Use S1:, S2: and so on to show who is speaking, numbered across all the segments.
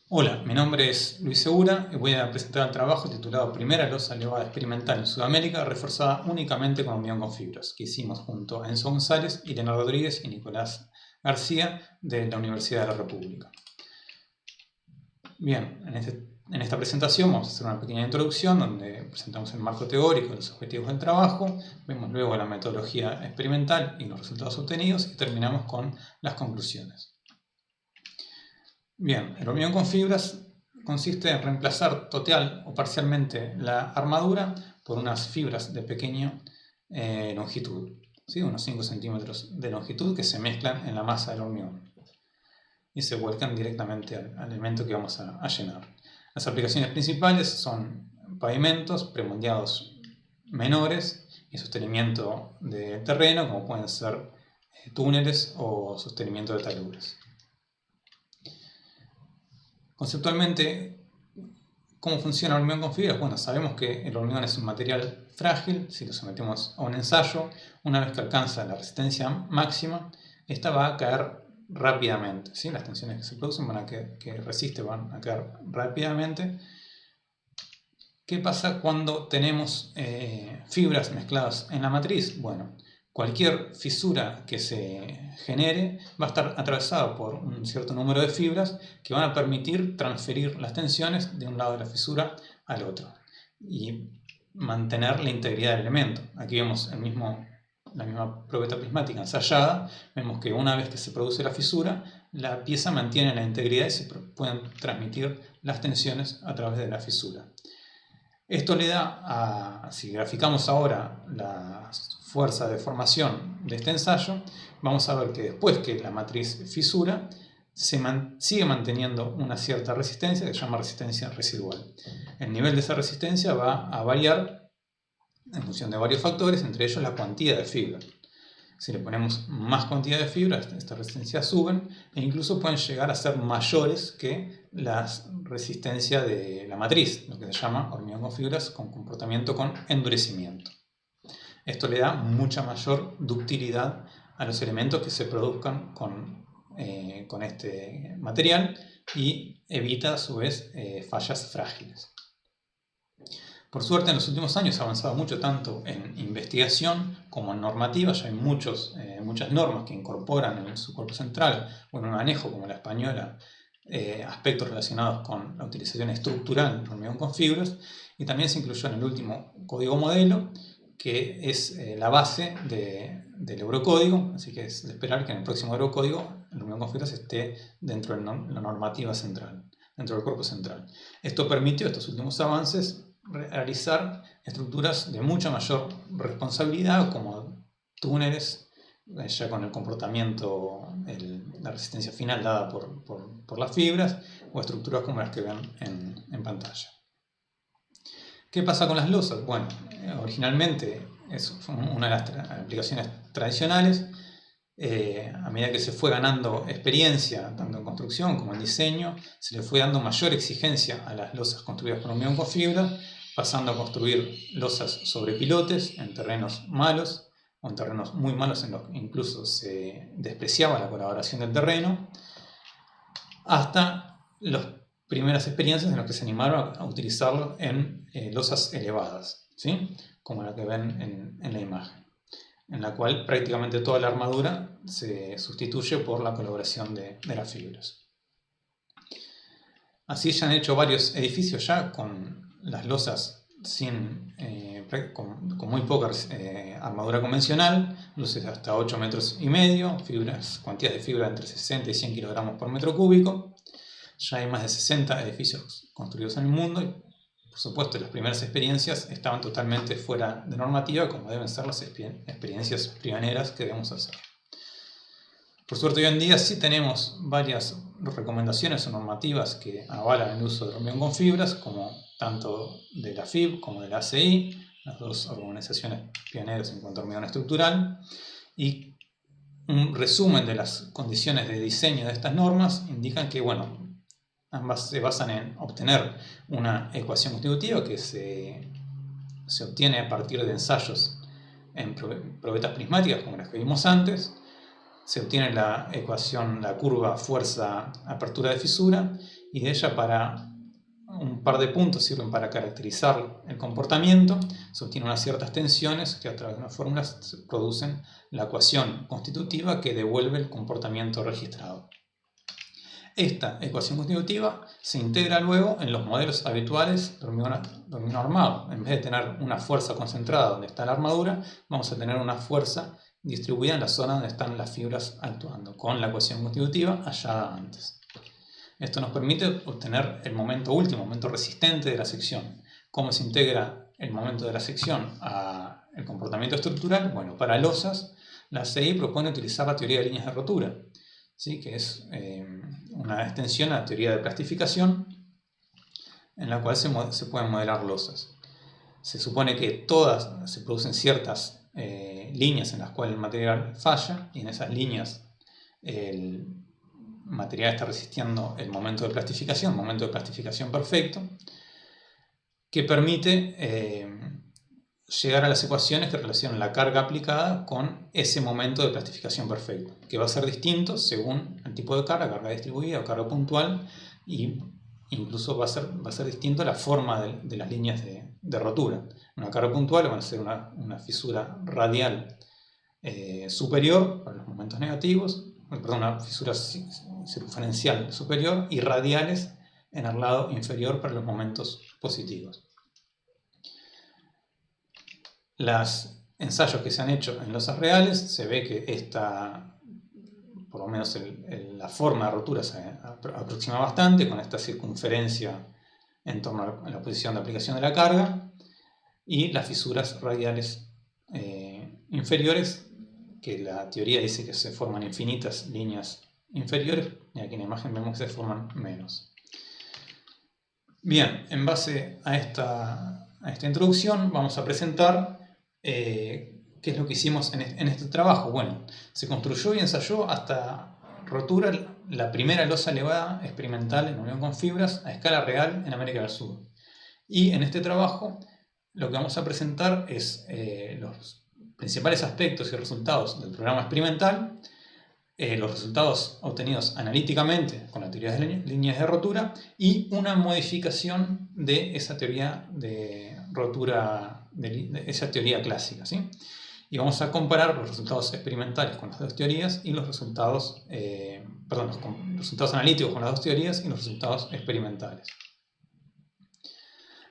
S1: Hola, mi nombre es Luis Segura y voy a presentar el trabajo titulado Primera losa elevada experimental en Sudamérica reforzada únicamente con hormigón con fibras, que hicimos junto a Enzo González, Irene Rodríguez y Nicolás García de la Universidad de la República. Bien, en esta presentación vamos a hacer una pequeña introducción donde presentamos el marco teórico, los objetivos del trabajo, vemos luego la metodología experimental y los resultados obtenidos y terminamos con las conclusiones. Bien, el hormigón con fibras consiste en reemplazar total o parcialmente la armadura por unas fibras de pequeña longitud, ¿sí? Unos 5 centímetros de longitud que se mezclan en la masa del hormigón y se vuelcan directamente al elemento que vamos a llenar. Las aplicaciones principales son pavimentos, premoldeados menores y sostenimiento de terreno, como pueden ser túneles o sostenimiento de taludes. Conceptualmente, ¿cómo funciona el hormigón con fibras? Bueno, sabemos que el hormigón es un material frágil. Si lo sometemos a un ensayo, una vez que alcanza la resistencia máxima, esta va a caer rápidamente, ¿sí? Las tensiones que se producen que resiste van a caer rápidamente. ¿Qué pasa cuando tenemos fibras mezcladas en la matriz? Bueno, cualquier fisura que se genere va a estar atravesada por un cierto número de fibras que van a permitir transferir las tensiones de un lado de la fisura al otro y mantener la integridad del elemento. Aquí vemos la misma probeta prismática ensayada. Vemos que una vez que se produce la fisura, la pieza mantiene la integridad y se pueden transmitir las tensiones a través de la fisura. Esto le da, si graficamos ahora la fuerza de formación de este ensayo, vamos a ver que después que la matriz fisura, sigue manteniendo una cierta resistencia que se llama resistencia residual. El nivel de esa resistencia va a variar en función de varios factores, entre ellos la cuantía de fibra. Si le ponemos más cantidad de fibra, estas resistencias suben e incluso pueden llegar a ser mayores que la resistencia de la matriz, lo que se llama hormigón con fibras con comportamiento con endurecimiento. Esto le da mucha mayor ductilidad a los elementos que se produzcan con este material y evita a su vez fallas frágiles. Por suerte, en los últimos años ha avanzado mucho tanto en investigación como en normativa. Ya hay muchas normas que incorporan en su cuerpo central o en un anejo como la española aspectos relacionados con la utilización estructural del hormigón con fibras, y también se incluyó en el último código modelo, que es la base del Eurocódigo, así que es de esperar que en el próximo Eurocódigo el hormigón con fibras esté dentro de la normativa central, dentro del cuerpo central. Esto permitió estos últimos avances realizar estructuras de mucha mayor responsabilidad, como túneles, ya con el comportamiento, la resistencia final dada por las fibras, o estructuras como las que ven en pantalla. ¿Qué pasa con las losas? Bueno, originalmente es una de las aplicaciones tradicionales. A medida que se fue ganando experiencia, tanto en construcción como en diseño, se le fue dando mayor exigencia a las losas construidas con hormigón con fibra, pasando a construir losas sobre pilotes en terrenos malos o en terrenos muy malos en los que incluso se despreciaba la colaboración del terreno, hasta las primeras experiencias en las que se animaron a utilizarlo en losas elevadas, ¿sí? Como la que ven en la imagen, en la cual prácticamente toda la armadura se sustituye por la colaboración de las fibras. Así se han hecho varios edificios ya con las losas con muy poca armadura convencional, luces hasta 8,5 metros, cantidades de fibra entre 60 y 100 kilogramos por metro cúbico. Ya hay más de 60 edificios construidos en el mundo y, por supuesto, las primeras experiencias estaban totalmente fuera de normativa, como deben ser las experiencias pioneras que debemos hacer. Por suerte, hoy en día sí tenemos varias recomendaciones o normativas que avalan el uso de hormigón con fibras, como tanto de la FIB como de la ACI, las dos organizaciones pioneras en cuanto a hormigón estructural, y un resumen de las condiciones de diseño de estas normas indican que, bueno, ambas se basan en obtener una ecuación constitutiva que se obtiene a partir de ensayos en probetas prismáticas como las que vimos antes. Se obtiene la ecuación, la curva fuerza-apertura de fisura, y de ella para un par de puntos sirven para caracterizar el comportamiento, se obtienen unas ciertas tensiones que a través de unas fórmulas producen la ecuación constitutiva que devuelve el comportamiento registrado. Esta ecuación constitutiva se integra luego en los modelos habituales de hormigón armado. En vez de tener una fuerza concentrada donde está la armadura, vamos a tener una fuerza distribuida en la zona donde están las fibras actuando, con la ecuación constitutiva hallada antes. Esto nos permite obtener el momento último, momento resistente de la sección. ¿Cómo se integra el momento de la sección al comportamiento estructural? Bueno, para losas, la CI propone utilizar la teoría de líneas de rotura, ¿sí? Que es una extensión a la teoría de plastificación en la cual se pueden modelar losas. Se supone que todas se producen ciertas líneas en las cuales el material falla, y en esas líneas el material está resistiendo el momento de plastificación perfecto, que permite llegar a las ecuaciones que relacionan la carga aplicada con ese momento de plastificación perfecto, que va a ser distinto según el tipo de carga distribuida o carga puntual, y incluso va a ser distinto la forma de las líneas de rotura. Una carga puntual va a ser una fisura radial superior para los momentos negativos, una fisura circunferencial superior, y radiales en el lado inferior para los momentos positivos. Los ensayos que se han hecho en losas reales, se ve que por lo menos la forma de rotura se aproxima bastante con esta circunferencia en torno a la posición de aplicación de la carga, y las fisuras radiales inferiores, que la teoría dice que se forman infinitas líneas inferiores, y aquí en la imagen vemos que se forman menos. Bien, en base a esta introducción vamos a presentar qué es lo que hicimos en este trabajo. Bueno, se construyó y ensayó hasta rotura la primera losa elevada experimental en unión con fibras a escala real en América del Sur. Y en este trabajo lo que vamos a presentar es los principales aspectos y resultados del programa experimental, los resultados obtenidos analíticamente con la teoría de líneas de rotura, y una modificación de esa teoría de rotura, de esa teoría clásica, ¿sí? Y vamos a comparar los resultados experimentales con las dos teorías y los resultados, los resultados analíticos con las dos teorías y los resultados experimentales.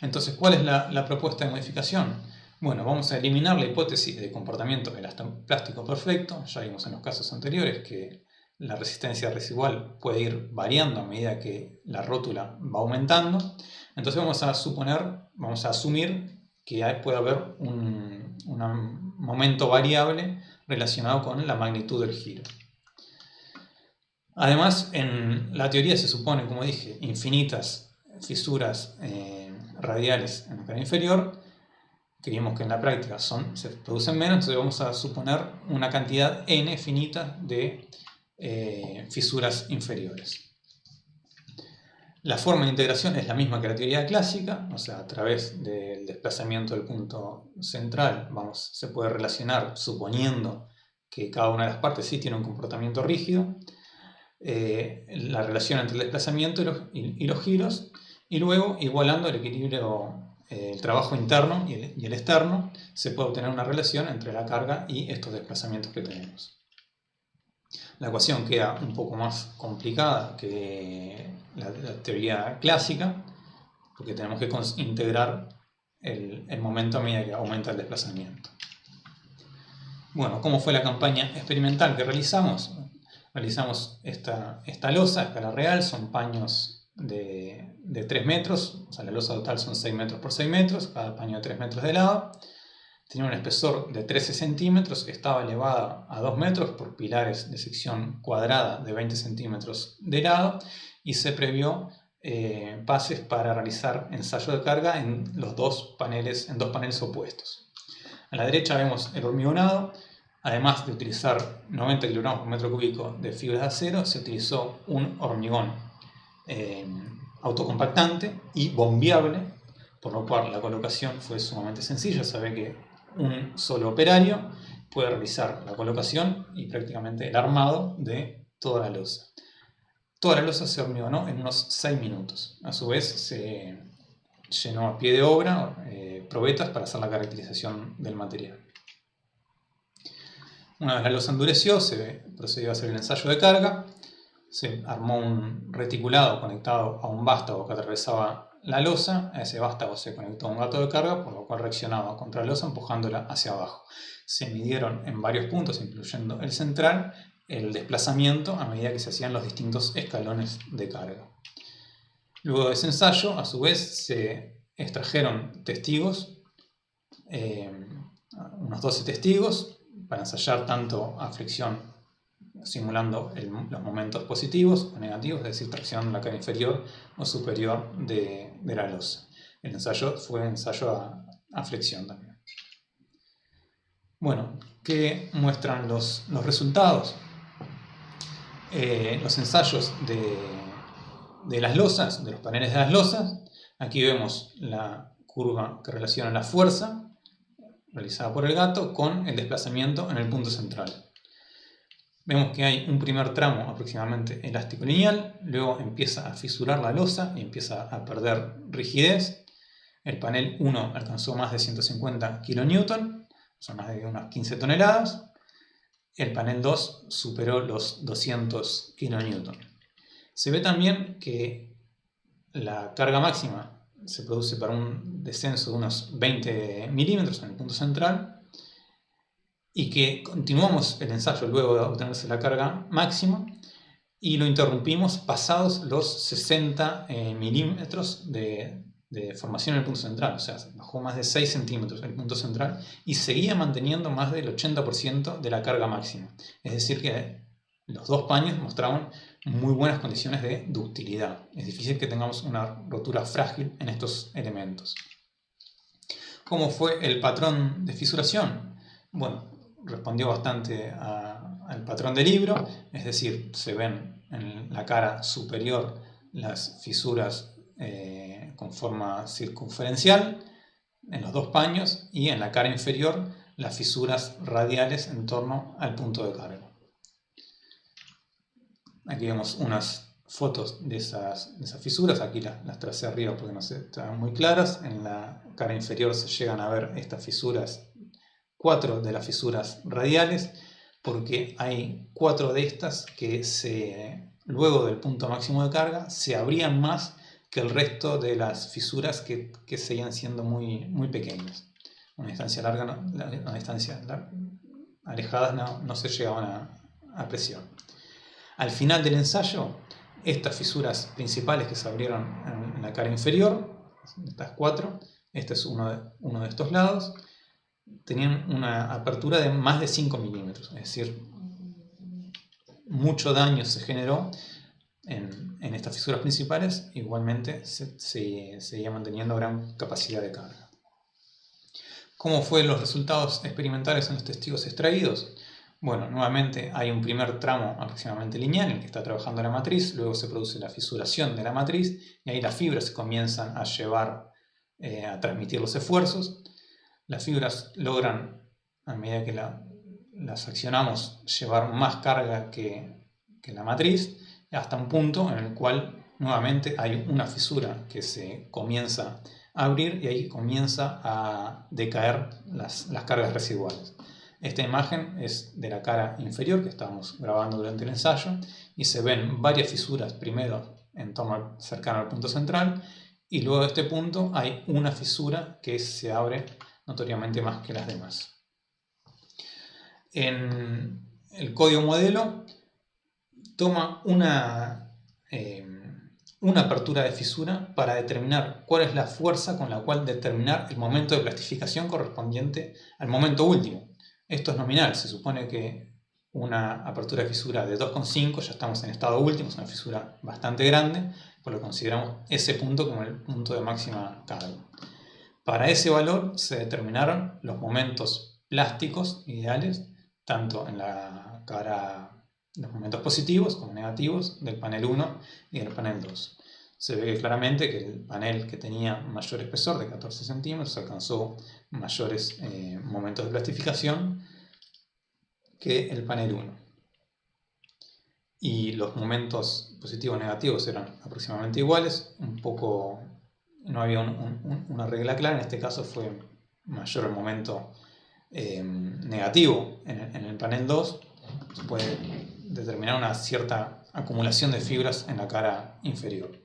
S1: Entonces, ¿cuál es la propuesta de modificación? Bueno, vamos a eliminar la hipótesis de comportamiento elastoplástico perfecto. Ya vimos en los casos anteriores que la resistencia residual puede ir variando a medida que la rótula va aumentando. Entonces vamos a asumir que puede haber un momento variable relacionado con la magnitud del giro. Además, en la teoría se supone, como dije, infinitas fisuras radiales en la cara inferior, que vimos que en la práctica se producen menos, entonces vamos a suponer una cantidad n finita de fisuras inferiores. La forma de integración es la misma que la teoría clásica, o sea, a través del desplazamiento del punto central se puede relacionar suponiendo que cada una de las partes sí tiene un comportamiento rígido, la relación entre el desplazamiento y los giros, y luego, igualando el equilibrio, el trabajo interno y el externo, se puede obtener una relación entre la carga y estos desplazamientos que tenemos. La ecuación queda un poco más complicada que la teoría clásica, porque tenemos que integrar el momento a medida que aumenta el desplazamiento. Bueno, ¿cómo fue la campaña experimental que realizamos? Realizamos esta losa a escala real, son paños de 3 metros, o sea, la losa total son 6 metros por 6 metros, cada paño de 3 metros de lado. Tenía un espesor de 13 centímetros, estaba elevada a 2 metros por pilares de sección cuadrada de 20 centímetros de lado, y se previó pases para realizar ensayo de carga en dos paneles opuestos. A la derecha vemos el hormigonado. Además de utilizar 90 kg por metro cúbico de fibras de acero, se utilizó un hormigón autocompactante y bombeable, por lo cual la colocación fue sumamente sencilla. Se ve que un solo operario puede realizar la colocación y prácticamente el armado de toda la losa. toda la losa se hormigonó en unos 6 minutos. A su vez se llenó a pie de obra probetas para hacer la caracterización del material. Una vez la losa endureció, se procedió a hacer el ensayo de carga. Se armó un reticulado conectado a un vástago que atravesaba la losa. A ese vástago se conectó un gato de carga, por lo cual reaccionaba contra la losa empujándola hacia abajo. Se midieron en varios puntos, incluyendo el central, el desplazamiento a medida que se hacían los distintos escalones de carga. Luego de ese ensayo, a su vez, se extrajeron testigos, unos 12 testigos, para ensayar tanto a fricción simulando los momentos positivos o negativos, es decir, tracción en la cara inferior o superior de la losa. El ensayo fue ensayo a fricción también. Bueno, ¿qué muestran los resultados? Los ensayos de las losas, de los paneles de las losas. Aquí vemos la curva que relaciona la fuerza realizada por el gato con el desplazamiento en el punto central. Vemos que hay un primer tramo aproximadamente elástico lineal, luego empieza a fisurar la losa y empieza a perder rigidez. El panel 1 alcanzó más de 150 kN, son más de unas 15 toneladas. El panel 2 superó los 200 kN. Se ve también que la carga máxima se produce para un descenso de unos 20 milímetros en el punto central, y que continuamos el ensayo luego de obtenerse la carga máxima y lo interrumpimos pasados los 60 milímetros de formación en el punto central, o sea, bajó más de 6 centímetros el punto central y seguía manteniendo más del 80% de la carga máxima. Es decir que los dos paños mostraban muy buenas condiciones de ductilidad. Es difícil que tengamos una rotura frágil en estos elementos. ¿Cómo fue el patrón de fisuración? Bueno, respondió bastante al patrón del libro, es decir, se ven en la cara superior las fisuras con forma circunferencial en los dos paños y en la cara inferior las fisuras radiales en torno al punto de carga. Aquí vemos unas fotos de esas fisuras, aquí las tracé arriba porque no estaban muy claras. En la cara inferior se llegan a ver estas fisuras, 4 de las fisuras radiales, porque hay 4 de estas que luego del punto máximo de carga se abrían más que el resto de las fisuras que seguían siendo muy, muy pequeñas. Una distancia larga, una distancia alejadas no se llegaban a apreciar. Al final del ensayo, estas fisuras principales que se abrieron en la cara inferior, estas 4, este es uno de estos lados, tenían una apertura de más de 5 milímetros, es decir, mucho daño se generó en estas fisuras principales. Igualmente se seguía manteniendo gran capacidad de carga. ¿Cómo fueron los resultados experimentales en los testigos extraídos? Bueno, nuevamente hay un primer tramo aproximadamente lineal en el que está trabajando la matriz, luego se produce la fisuración de la matriz y ahí las fibras comienzan a llevar, a transmitir los esfuerzos. Las fibras logran, a medida que las accionamos, llevar más carga que la matriz, hasta un punto en el cual nuevamente hay una fisura que se comienza a abrir y ahí comienza a decaer las cargas residuales. Esta imagen es de la cara inferior que estábamos grabando durante el ensayo y se ven varias fisuras, primero en torno cercano al punto central y luego de este punto hay una fisura que se abre notoriamente más que las demás. En el código modelo toma una apertura de fisura para determinar cuál es la fuerza con la cual determinar el momento de plastificación correspondiente al momento último. Esto es nominal, se supone que una apertura de fisura de 2,5 ya estamos en estado último, es una fisura bastante grande, por lo que consideramos ese punto como el punto de máxima carga. Para ese valor se determinaron los momentos plásticos ideales, tanto en la cara, los momentos positivos como negativos del panel 1 y del panel 2. Se ve claramente que el panel que tenía mayor espesor de 14 centímetros alcanzó mayores momentos de plastificación que el panel 1. y los momentos positivos y negativos eran aproximadamente iguales, no había una regla clara. En este caso fue mayor el momento negativo en el panel 2. Se puede determinar una cierta acumulación de fibras en la cara inferior.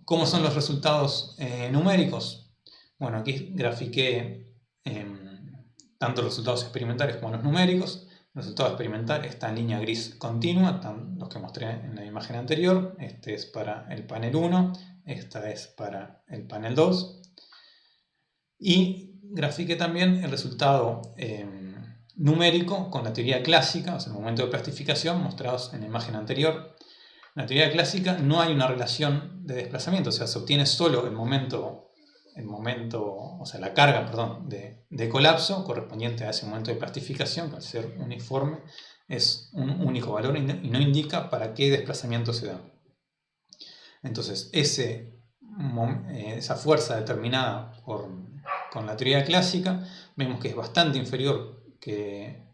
S1: ¿Cómo son los resultados numéricos? Bueno, aquí grafiqué tanto los resultados experimentales como los numéricos. El resultado experimental está en línea gris continua, los que mostré en la imagen anterior. Este es para el panel 1, esta es para el panel 2. Y grafiqué también el resultado numérico con la teoría clásica, o sea, el momento de plastificación mostrados en la imagen anterior. En la teoría clásica no hay una relación de desplazamiento, o sea, se obtiene solo el momento, o sea, la carga, perdón, de colapso correspondiente a ese momento de plastificación, que al ser uniforme es un único valor y no indica para qué desplazamiento se da. Entonces, esa fuerza determinada con la teoría clásica, vemos que es bastante inferior que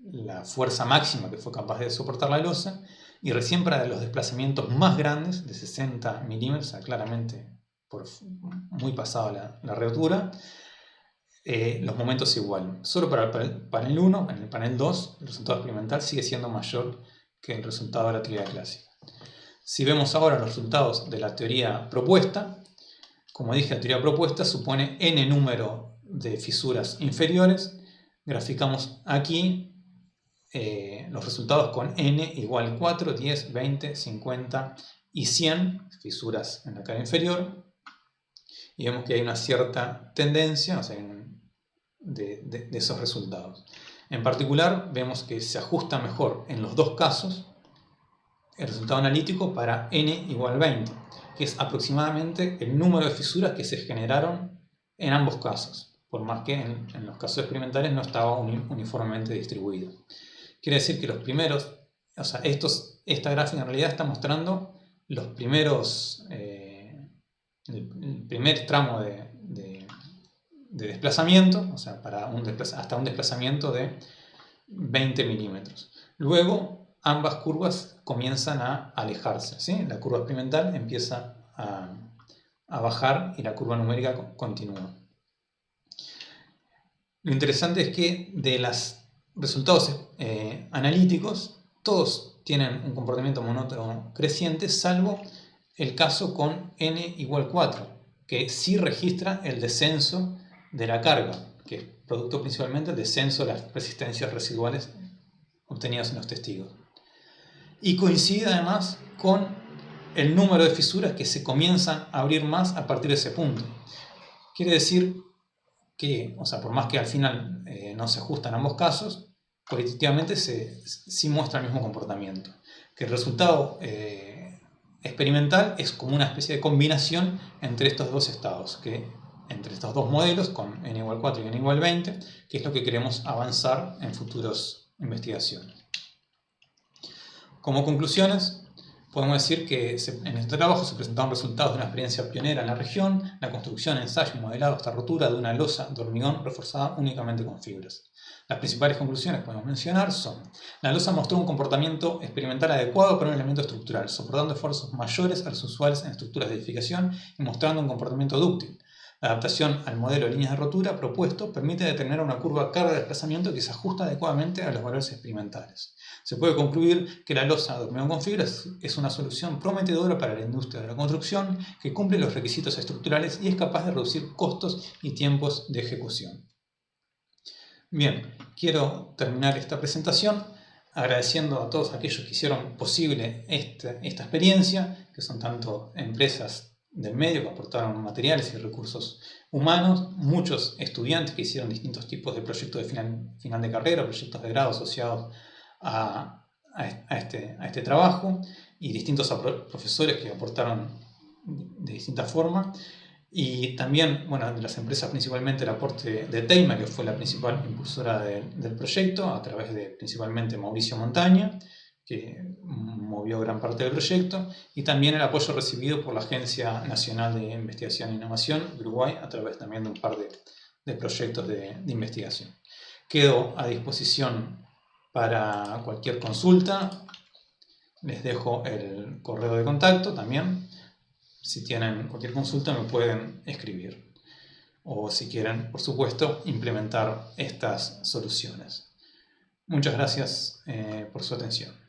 S1: la fuerza máxima que fue capaz de soportar la losa, y recién para los desplazamientos más grandes, de 60 milímetros, o sea, claramente muy pasada la rotura, los momentos se igualan. Solo para el panel 1, en el panel 2, el resultado experimental sigue siendo mayor que el resultado de la teoría clásica. Si vemos ahora los resultados de la teoría propuesta, como dije, la teoría propuesta supone n número de fisuras inferiores. Graficamos aquí los resultados con n igual 4, 10, 20, 50 y 100 fisuras en la cara inferior. Y vemos que hay una cierta tendencia, o sea, de esos resultados. En particular, vemos que se ajusta mejor en los dos casos el resultado analítico para n igual 20, que es aproximadamente el número de fisuras que se generaron en ambos casos, por más que en los casos experimentales no estaba uniformemente distribuido. Quiere decir que los primeros, o sea, esta gráfica en realidad está mostrando los primeros, el primer tramo de desplazamiento, o sea, hasta un desplazamiento de 20 milímetros. Luego, ambas curvas comienzan a alejarse, ¿sí? La curva experimental empieza a bajar y la curva numérica continúa. Lo interesante es que de los resultados analíticos, todos tienen un comportamiento monótono creciente, salvo el caso con n igual 4, que sí registra el descenso de la carga, que es producto principalmente del descenso de las resistencias residuales obtenidas en los testigos. Y coincide además con el número de fisuras que se comienzan a abrir más a partir de ese punto. Quiere decir que, o sea, por más que al final no se ajustan ambos casos, cualitativamente sí muestra el mismo comportamiento. Que el resultado experimental es como una especie de combinación entre estos dos estados, entre estos dos modelos, con n igual 4 y n igual 20, que es lo que queremos avanzar en futuras investigaciones. Como conclusiones, podemos decir que en este trabajo se presentaron resultados de una experiencia pionera en la región, la construcción, ensayo y modelado hasta rotura de una losa de hormigón reforzada únicamente con fibras. Las principales conclusiones que podemos mencionar son: la losa mostró un comportamiento experimental adecuado para un elemento estructural, soportando esfuerzos mayores a los usuales en estructuras de edificación y mostrando un comportamiento dúctil. La adaptación al modelo de líneas de rotura propuesto permite determinar una curva carga de desplazamiento que se ajusta adecuadamente a los valores experimentales. Se puede concluir que la losa de hormigón con fibras es una solución prometedora para la industria de la construcción, que cumple los requisitos estructurales y es capaz de reducir costos y tiempos de ejecución. Bien, quiero terminar esta presentación agradeciendo a todos aquellos que hicieron posible esta experiencia, que son tanto empresas del medio que aportaron materiales y recursos humanos, muchos estudiantes que hicieron distintos tipos de proyectos de final de carrera, proyectos de grado asociados a este trabajo, y distintos profesores que aportaron de distintas formas. Y también, bueno, de las empresas, principalmente el aporte de Teima, que fue la principal impulsora del proyecto, a través de principalmente Mauricio Montaña, que movió gran parte del proyecto, y también el apoyo recibido por la Agencia Nacional de Investigación e Innovación de Uruguay, a través también de un par de proyectos de investigación. Quedo a disposición Para cualquier consulta, les dejo el correo de contacto también. Si tienen cualquier consulta me pueden escribir. O si quieren, por supuesto, implementar estas soluciones. Muchas gracias por su atención.